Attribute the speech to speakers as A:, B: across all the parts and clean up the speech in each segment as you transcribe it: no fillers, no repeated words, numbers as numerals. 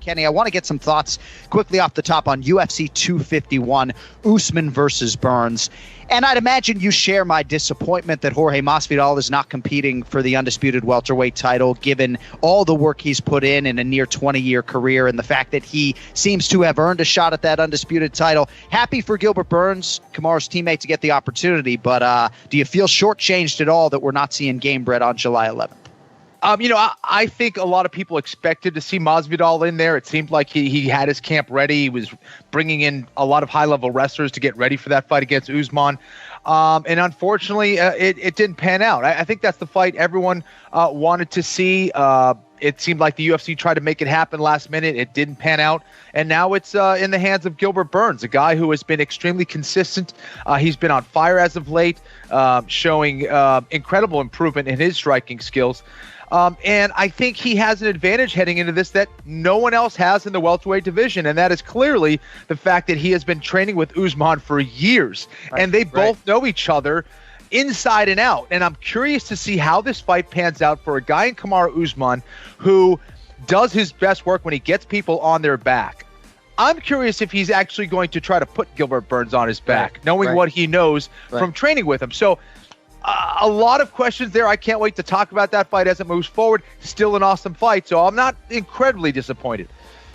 A: Kenny. I want to get some thoughts quickly off the top on UFC 251, Usman versus Burns. And I'd imagine you share my disappointment that Jorge Masvidal is not competing for the undisputed welterweight title, given all the work he's put in a near 20-year career and the fact that he seems to have earned a shot at that undisputed title. Happy for Gilbert Burns, Kamaru's teammate, to get the opportunity, but do you feel shortchanged at all that we're not seeing Gamebred on July 11th?
B: I think a lot of people expected to see Masvidal in there. It seemed like he had his camp ready. He was bringing in a lot of high-level wrestlers to get ready for that fight against Usman. And unfortunately, it didn't pan out. I think that's the fight everyone wanted to see. It seemed like the UFC tried to make it happen last minute. It didn't pan out. And now it's in the hands of Gilbert Burns, a guy who has been extremely consistent. He's been on fire as of late, showing incredible improvement in his striking skills. And I think he has an advantage heading into this that no one else has in the welterweight division, and that is clearly the fact that he has been training with Usman for years, and they both know each other inside and out. And I'm curious to see how this fight pans out for a guy in Kamaru Usman who does his best work when he gets people on their back. I'm curious if he's actually going to try to put Gilbert Burns on his back, knowing what he knows from training with him. So a lot of questions there. I can't wait to talk about that fight as it moves forward. Still an awesome fight, so I'm not incredibly disappointed.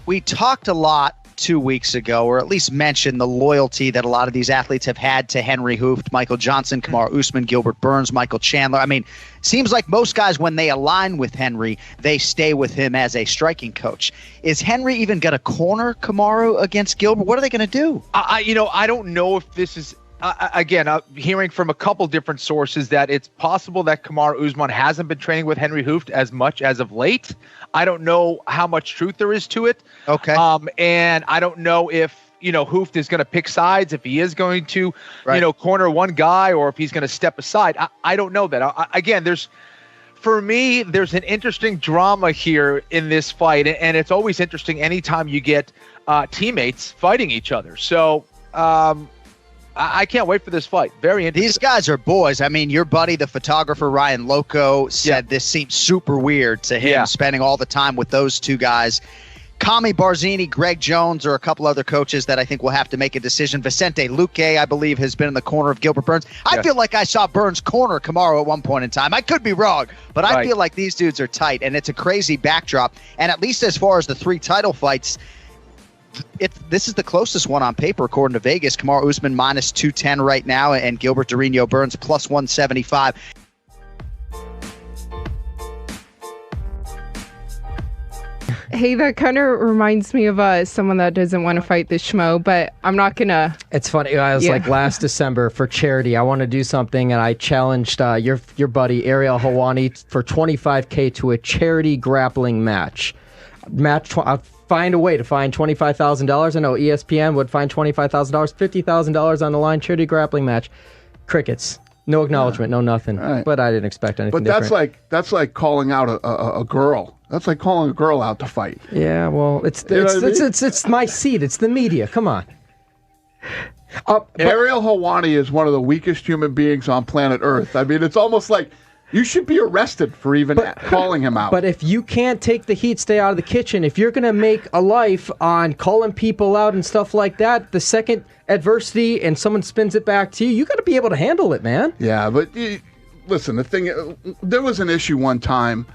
A: We talked a lot 2 weeks ago, or at least mentioned the loyalty that a lot of these athletes have had to Henry Hooft, Michael Johnson, Kamaru Usman, Gilbert Burns, Michael Chandler. I mean, seems like most guys, when they align with Henry, they stay with him as a striking coach. Is Henry even going to corner Kamaru against Gilbert? What are they going to do?
B: I don't know if this is again, hearing from a couple different sources that it's possible that Kamaru Usman hasn't been training with Henry Hooft as much as of late. I don't know how much truth there is to it.
A: Okay.
B: And I don't know if, Hooft is going to pick sides, if he is going to, corner one guy, or if he's going to step aside. I don't know that. Again, for me, there's an interesting drama here in this fight, and it's always interesting anytime you get teammates fighting each other. So, I can't wait for this fight. Very interesting.
A: These guys are boys. I mean, your buddy, the photographer Ryan Loco, said this seems super weird to him, spending all the time with those two guys. Kami Barzini, Greg Jones, or a couple other coaches that I think will have to make a decision. Vicente Luque, I believe, has been in the corner of Gilbert Burns. I feel like I saw Burns corner Kamaru at one point in time. I could be wrong, but I feel like these dudes are tight, and it's a crazy backdrop. And at least as far as the 3 title fights, this is the closest one on paper, according to Vegas. Kamaru Usman minus 210 right now, and Gilbert Durinho Burns plus 175.
C: Hey, that kind of reminds me of someone that doesn't want to fight the schmo, but I'm not going to.
D: It's funny. I was like last December for charity, I want to do something, and I challenged your buddy Ariel Helwani for $25K to a charity grappling match. I'll find a way to find $25,000. I know ESPN would find $25,000, $50,000 on the line, charity grappling match. Crickets. No acknowledgement, no nothing. Right. But I didn't expect anything different.
E: That's like calling out a girl. That's like calling a girl out to fight.
D: Yeah, well, it's my seat. It's the media. Come on.
E: Ariel Helwani is one of the weakest human beings on planet Earth. I mean, it's almost like you should be arrested for even calling him out.
D: But if you can't take the heat, stay out of the kitchen. If you're going to make a life on calling people out and stuff like that, the second adversity and someone spins it back to you, you got to be able to handle it, man.
E: Yeah, but listen, there was an issue one time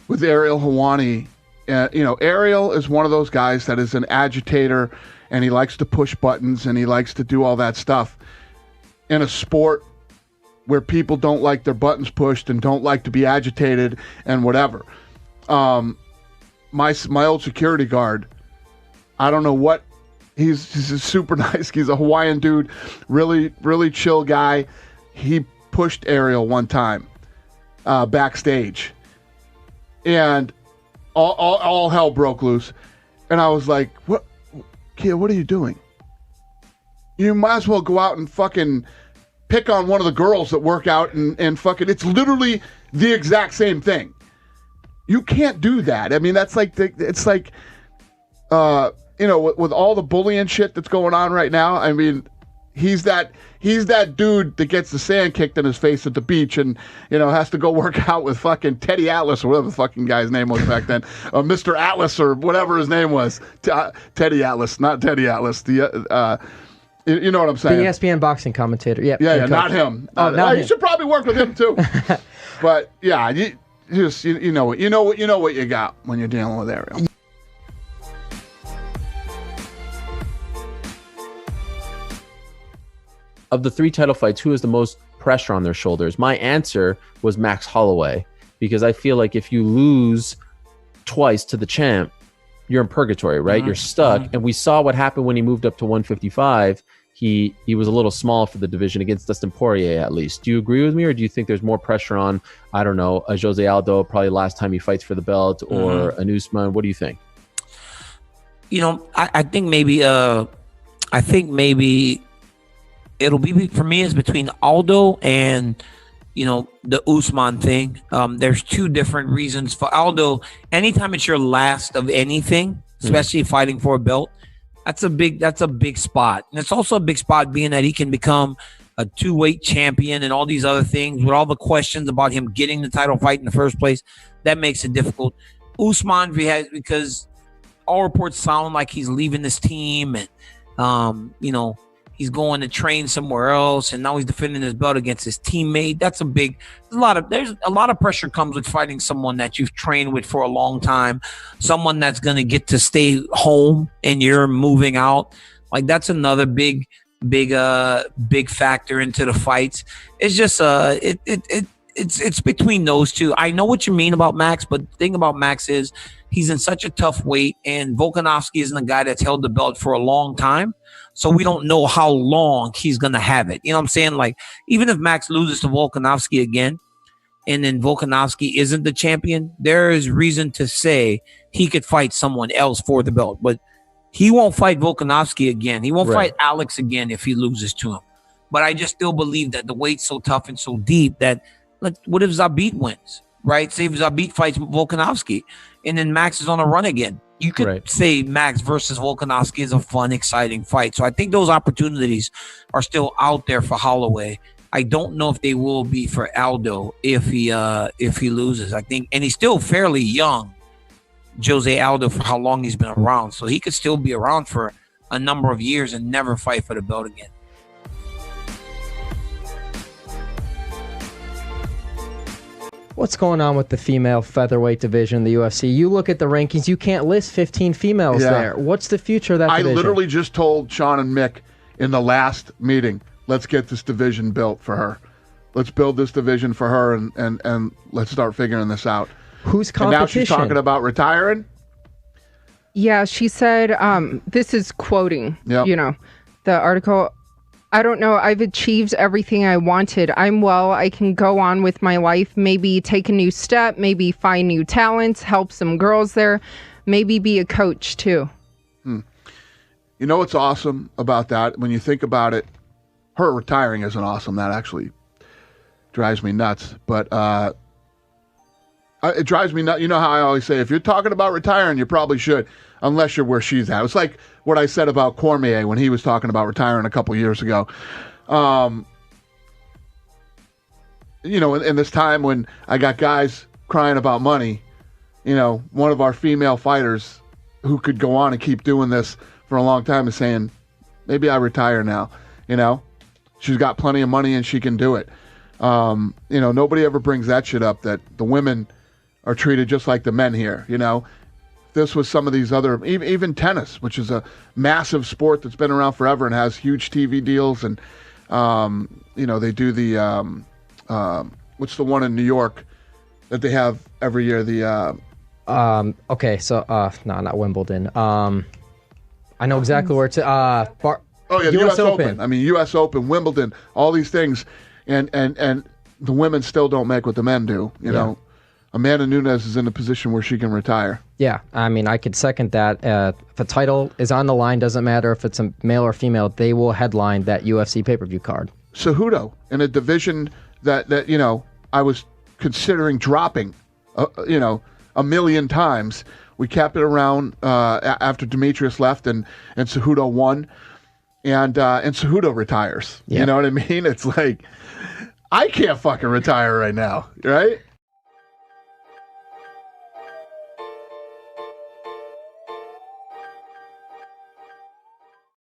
E: with Ariel Helwani. Ariel is one of those guys that is an agitator, and he likes to push buttons, and he likes to do all that stuff in a sport where people don't like their buttons pushed and don't like to be agitated and whatever. My old security guard, I don't know what, he's a super nice, he's a Hawaiian dude, really, really chill guy. He pushed Ariel one time backstage, and all hell broke loose. And I was like, "What, kid, what are you doing? You might as well go out and fucking pick on one of the girls that work out and fucking, it's literally the exact same thing. You can't do that." I mean, that's like, it's like, with all the bullying shit that's going on right now, I mean, He's that dude that gets the sand kicked in his face at the beach and, has to go work out with fucking Teddy Atlas or whatever the fucking guy's name was back then. Mr. Atlas or whatever his name was. Teddy Atlas, not Teddy Atlas. You know what I'm saying?
D: The ESPN boxing commentator. Yep.
E: Yeah, not him. You should probably work with him too. But yeah, you know what you got when you're dealing with Ariel.
F: Of the 3 title fights, who has the most pressure on their shoulders? My answer was Max Holloway, because I feel like if you lose twice to the champ, you're in purgatory, right? You're stuck. And we saw what happened when he moved up to 155. He was a little small for the division against Dustin Poirier, at least. Do you agree with me, or do you think there's more pressure on, I don't know, a Jose Aldo, probably last time he fights for the belt, or an Usman? What do you think?
G: I think maybe it'll be, for me, it's between Aldo and, the Usman thing. There's 2 different reasons. For Aldo, anytime it's your last of anything, especially fighting for a belt, that's a big spot. And it's also a big spot being that he can become a 2-weight champion and all these other things with all the questions about him getting the title fight in the first place. That makes it difficult. Usman, because all reports sound like he's leaving this team and, he's going to train somewhere else, and now he's defending his belt against his teammate. There's a lot of pressure comes with fighting someone that you've trained with for a long time, someone that's going to get to stay home and you're moving out. Like, that's another big factor into the fights. It's just it's between those 2. I know what you mean about Max, but the thing about Max is he's in such a tough weight, and Volkanovski isn't a guy that's held the belt for a long time. So we don't know how long he's going to have it. You know what I'm saying? Like, even if Max loses to Volkanovski again, and then Volkanovski isn't the champion, there is reason to say he could fight someone else for the belt. But he won't fight Volkanovski again. He won't fight Alex again if he loses to him. But I just still believe that the weight's so tough and so deep that, like, what if Zabit wins, right? Say if Zabit fights Volkanovski, and then Max is on a run again. You could say Max versus Volkanovski is a fun, exciting fight. So I think those opportunities are still out there for Holloway. I don't know if they will be for Aldo if he loses. I think, and he's still fairly young, Jose Aldo, for how long he's been around. So he could still be around for a number of years and never fight for the belt again.
D: What's going on with the female featherweight division in the UFC? You look at the rankings, you can't list 15 females there. What's the future of that division? I
E: literally just told Sean and Mick in the last meeting, let's get this division built for her. Let's build this division for her and let's start figuring this out.
D: Who's competition?
E: And now she's talking about retiring?
C: Yeah, she said, this is quoting, the article. I don't know. I've achieved everything I wanted. I'm well. I can go on with my life, maybe take a new step, maybe find new talents, help some girls there, maybe be a coach too.
E: You know what's awesome about that? When you think about it, her retiring isn't awesome. That actually drives me nuts. But it drives me nuts. You know how I always say, if you're talking about retiring, you probably should, unless you're where she's at. It's like what I said about Cormier when he was talking about retiring a couple years ago. In this time when I got guys crying about money, one of our female fighters who could go on and keep doing this for a long time is saying, maybe I retire now. She's got plenty of money and she can do it. Nobody ever brings that shit up, that the women are treated just like the men here. This was some of these other, even tennis, which is a massive sport that's been around forever and has huge TV deals. And, they do the, what's the one in New York that they have every year?
D: No, not Wimbledon. I know exactly where it's at.
E: the U.S. Open. I mean, U.S. Open, Wimbledon, all these things. And the women still don't make what the men do, you know. Amanda Nunes is in a position where she can retire.
D: Yeah, I mean, I could second that. If a title is on the line, doesn't matter if it's a male or female, they will headline that UFC pay-per-view card.
E: Cejudo, in a division that I was considering dropping, a million times. We kept it around after Demetrius left and Cejudo won. and Cejudo retires. You know what I mean? It's like, I can't fucking retire right now, right?